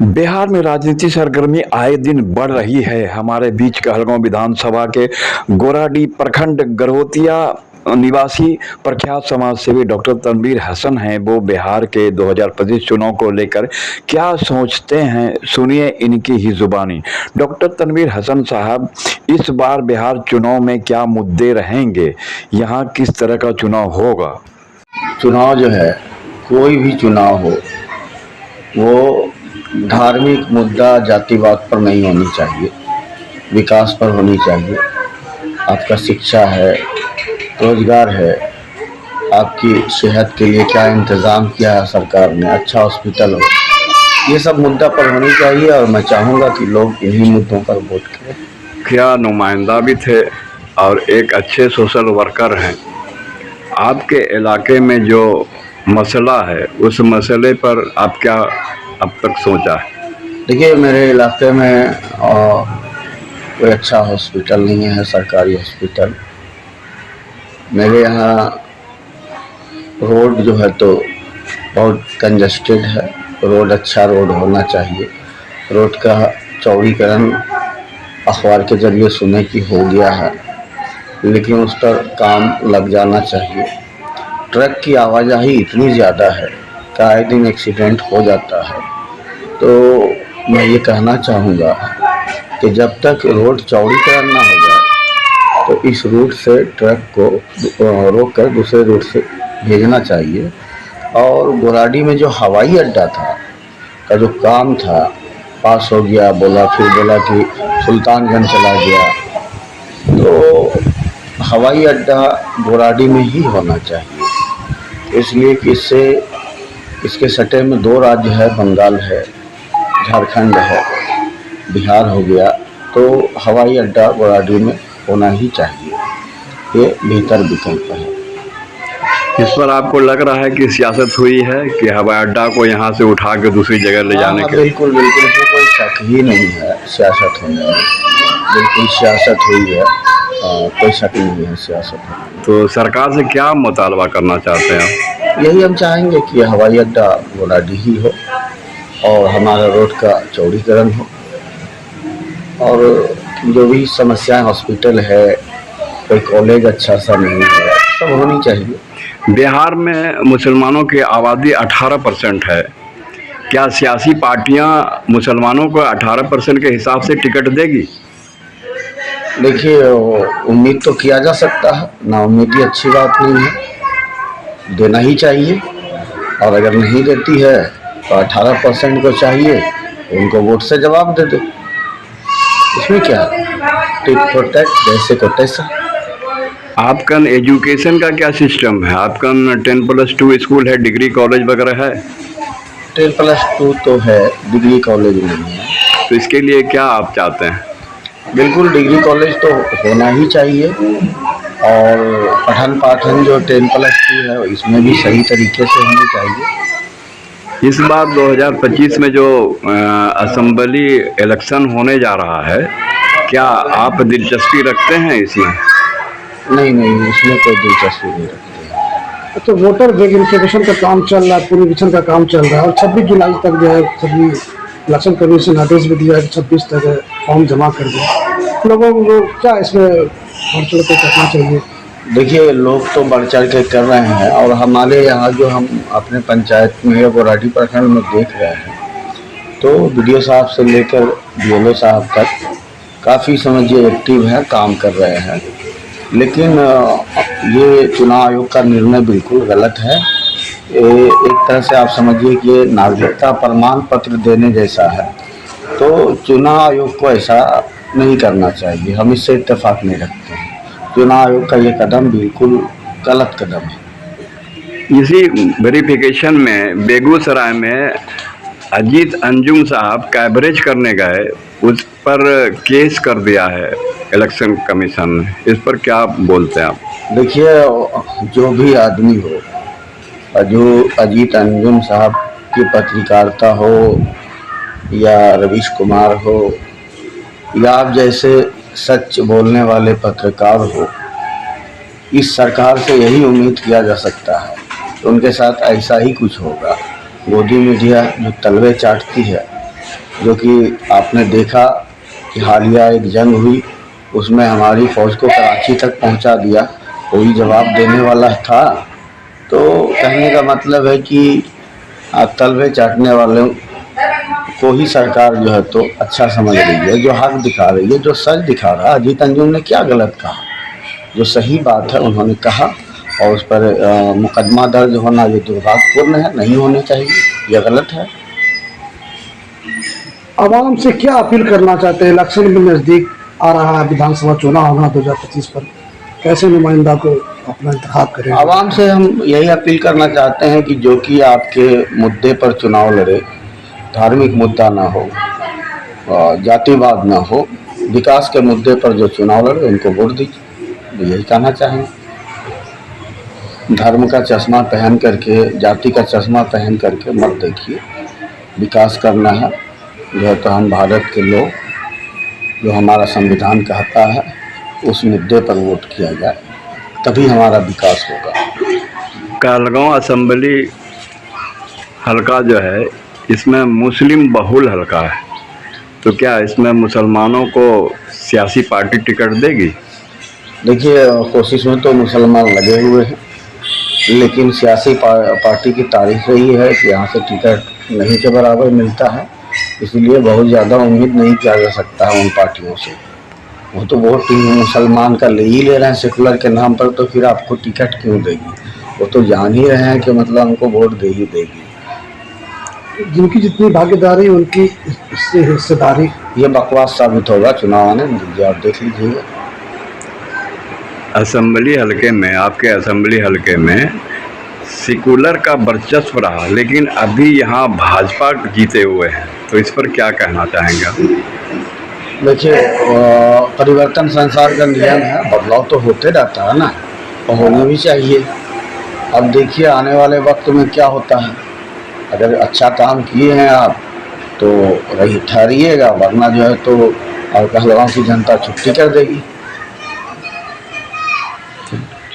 बिहार में राजनीति सरगर्मी आए दिन बढ़ रही है। हमारे बीच कहलगांव विधानसभा के गोराडीह प्रखंड गरहोतिया निवासी प्रख्यात समाज सेवी डॉक्टर तनवीर हसन हैं। वो बिहार के 2025 चुनाव को लेकर क्या सोचते हैं, सुनिए इनकी ही जुबानी। डॉक्टर तनवीर हसन साहब, इस बार बिहार चुनाव में क्या मुद्दे रहेंगे, यहाँ किस तरह का चुनाव होगा? चुनाव जो है, कोई भी चुनाव हो, वो धार्मिक मुद्दा जातिवाद पर नहीं होनी चाहिए, विकास पर होनी चाहिए। आपका शिक्षा है, रोजगार है, आपकी सेहत के लिए क्या इंतज़ाम किया है सरकार ने, अच्छा हॉस्पिटल हो, ये सब मुद्दा पर होनी चाहिए। और मैं चाहूँगा कि लोग इन्हीं मुद्दों पर वोट करें। क्या नुमाइंदा भी थे और एक अच्छे सोशल वर्कर हैं। आपके इलाके में जो मसला है, उस मसले पर आप क्या अब तक सोचा है? देखिए, मेरे इलाके में कोई अच्छा हॉस्पिटल नहीं है, सरकारी हॉस्पिटल। मेरे यहाँ रोड जो है तो बहुत कंजस्टेड है। रोड अच्छा रोड होना चाहिए। रोड का चौड़ीकरण अखबार के जरिए सुने कि हो गया है, लेकिन उस पर काम लग जाना चाहिए। ट्रक की आवाजाही इतनी ज़्यादा है कि आए दिन एक्सीडेंट हो जाता है। तो मैं ये कहना चाहूँगा कि जब तक रोड चौड़ीकरण ना हो जाए तो इस रूट से ट्रक को रोक कर दूसरे रूट से भेजना चाहिए। और गोराडीह में जो हवाई अड्डा था का जो काम था, पास हो गया, फिर बोला कि सुल्तानगंज चला गया। तो हवाई अड्डा गोराडीह में ही होना चाहिए, इसलिए कि इसके सटे में दो राज्य है, बंगाल है, झारखंड है, बिहार हो गया। तो हवाई अड्डा गोराडीह में होना ही चाहिए, ये बेहतर विकल्प है। इस पर आपको लग रहा है कि सियासत हुई है कि हवाई अड्डा को यहाँ से उठा के दूसरी जगह ले जाने के? बिल्कुल बिल्कुल, इसमें कोई शक ही नहीं है सियासत होने में। बिल्कुल सियासत हुई है, कोई शक नहीं है सियासत होने में। तो सरकार से क्या मुतालबा करना चाहते हैं आप? यही हम चाहेंगे कि हवाई अड्डा गोराडीह ही हो और हमारा रोड का चौड़ीकरण हो, और जो भी समस्याएं, हॉस्पिटल है, कोई कॉलेज अच्छा सा नहीं है, सब होनी चाहिए। बिहार में मुसलमानों की आबादी 18% है। क्या सियासी पार्टियां मुसलमानों को 18% के हिसाब से टिकट देगी? देखिए, उम्मीद तो किया जा सकता है, ना उम्मीदी अच्छी बात नहीं है, देना ही चाहिए। और अगर नहीं देती है तो 18% को चाहिए, उनको वोट से जवाब दे दे, इसमें क्या है? टिट फॉर टैट, जैसे को तैसा। आपका एजुकेशन का क्या सिस्टम है? आपका 10+2 स्कूल है, डिग्री कॉलेज वगैरह है? 10+2 तो है, डिग्री कॉलेज नहीं है। तो इसके लिए क्या आप चाहते हैं? बिल्कुल, डिग्री कॉलेज तो होना ही चाहिए। और पठन पाठन जो 10+2 है, इसमें भी सही तरीके से होनी चाहिए। इस बार 2025 में जो असेंबली इलेक्शन होने जा रहा है, क्या आप दिलचस्पी रखते हैं इसमें? नहीं, इसमें कोई दिलचस्पी नहीं रखते। तो वोटर वेरिफिकेशन का काम चल रहा है, पुनरीक्षण का काम चल रहा है, और 26 जुलाई तक जो है सभी इलेक्शन कमीशन आदेश भी दिया है कि 26 तक फॉर्म जमा कर दें। लोगों को क्या इसमें बढ़ चढ़ के करना चाहिए? देखिए, लोग तो बढ़ चढ़ के कर रहे हैं, और हमारे यहाँ जो हम अपने पंचायत में गोराडीह प्रखंड में देख रहे हैं, तो बीडीओ साहब से लेकर बीएलओ साहब तक काफ़ी समझिए एक्टिव हैं, काम कर रहे हैं। लेकिन ये चुनाव आयोग का निर्णय बिल्कुल गलत है। एक तरह से आप समझिए कि ये नागरिकता प्रमाण पत्र देने जैसा है। तो चुनाव आयोग को ऐसा नहीं करना चाहिए, हम इससे इत्तेफाक नहीं रखते हैं। चुनाव आयोग का ये कदम बिल्कुल गलत कदम है। इसी वेरिफिकेशन में बेगूसराय में अजीत अंजुम साहब कवरेज करने गए, उस पर केस कर दिया है इलेक्शन कमीशन ने। इस पर क्या बोलते हैं आप? देखिए, जो भी आदमी हो, जो अजीत अंजुम साहब की पत्रकारिता हो, या रवीश कुमार हो, या आप जैसे सच बोलने वाले पत्रकार हो, इस सरकार से यही उम्मीद किया जा सकता है तो उनके साथ ऐसा ही कुछ होगा। गोदी मीडिया जो तलवे चाटती है, जो कि आपने देखा कि हालिया एक जंग हुई, उसमें हमारी फ़ौज को कराची तक पहुंचा दिया, कोई जवाब देने वाला था? तो कहने का मतलब है कि तलवे चाटने वालों को ही सरकार जो है तो अच्छा समझ रही है, जो हक दिखा रही है, जो सच दिखा रहा है। अजीत अंजुम ने क्या गलत कहा? जो सही बात है उन्होंने कहा, और उस पर मुकदमा दर्ज होना ये दुर्भाग्यपूर्ण है, नहीं होनी चाहिए, यह गलत है। आवाम से क्या अपील करना चाहते हैं? इलेक्शन भी नज़दीक आ रहा है, विधानसभा चुनाव होगा 2025 पर, कैसे नुमाइंदा को अपना इंतखाब करेंगे? आवाम से हम यही अपील करना चाहते हैं कि जो कि आपके मुद्दे पर चुनाव लड़े, धार्मिक मुद्दा ना हो, जातिवाद ना हो, विकास के मुद्दे पर जो चुनाव लड़े उनको वोट दीजिए, यही कहना चाहेंगे। धर्म का चश्मा पहन करके, जाति का चश्मा पहन करके मत देखिए। विकास करना है जो है तो हम भारत के लोग, जो हमारा संविधान कहता है, उस मुद्दे पर वोट किया जाए, तभी हमारा विकास होगा। कहलगांव असेंबली हलका जो है इसमें मुस्लिम बहुल हलका है, तो क्या इसमें मुसलमानों को सियासी पार्टी टिकट देगी? देखिए, कोशिश में तो मुसलमान लगे हुए हैं, लेकिन सियासी पार्टी की तारीफ यही है कि यहाँ से टिकट नहीं के बराबर मिलता है, इसलिए बहुत ज़्यादा उम्मीद नहीं किया जा सकता है उन पार्टियों से। वो तो वोट मुसलमान का ले ही ले रहे हैं सेकुलर के नाम पर, तो फिर आपको टिकट क्यों देगी? वो तो जान ही रहे हैं कि मतलब हमको वोट दे ही देगी। जिनकी जितनी भागीदारी उनकी इससे हिस्सेदारी, ये बकवास साबित होगा। चुनाव आने दीजिए, आप देख लीजिएगा। असेंबली हलके में, आपके असेंबली हलके में सेकुलर का वर्चस्व रहा, लेकिन अभी यहाँ भाजपा जीते हुए हैं, तो इस पर क्या कहना चाहेंगे? देखिए, परिवर्तन संसार का नियम है, बदलाव तो होते रहता है ना, और होना भी चाहिए। अब देखिए आने वाले वक्त में क्या होता है। अगर अच्छा काम किए हैं आप तो रही ठहरिएगा, वरना जो है तो कहलगांव की जनता छुट्टी कर देगी।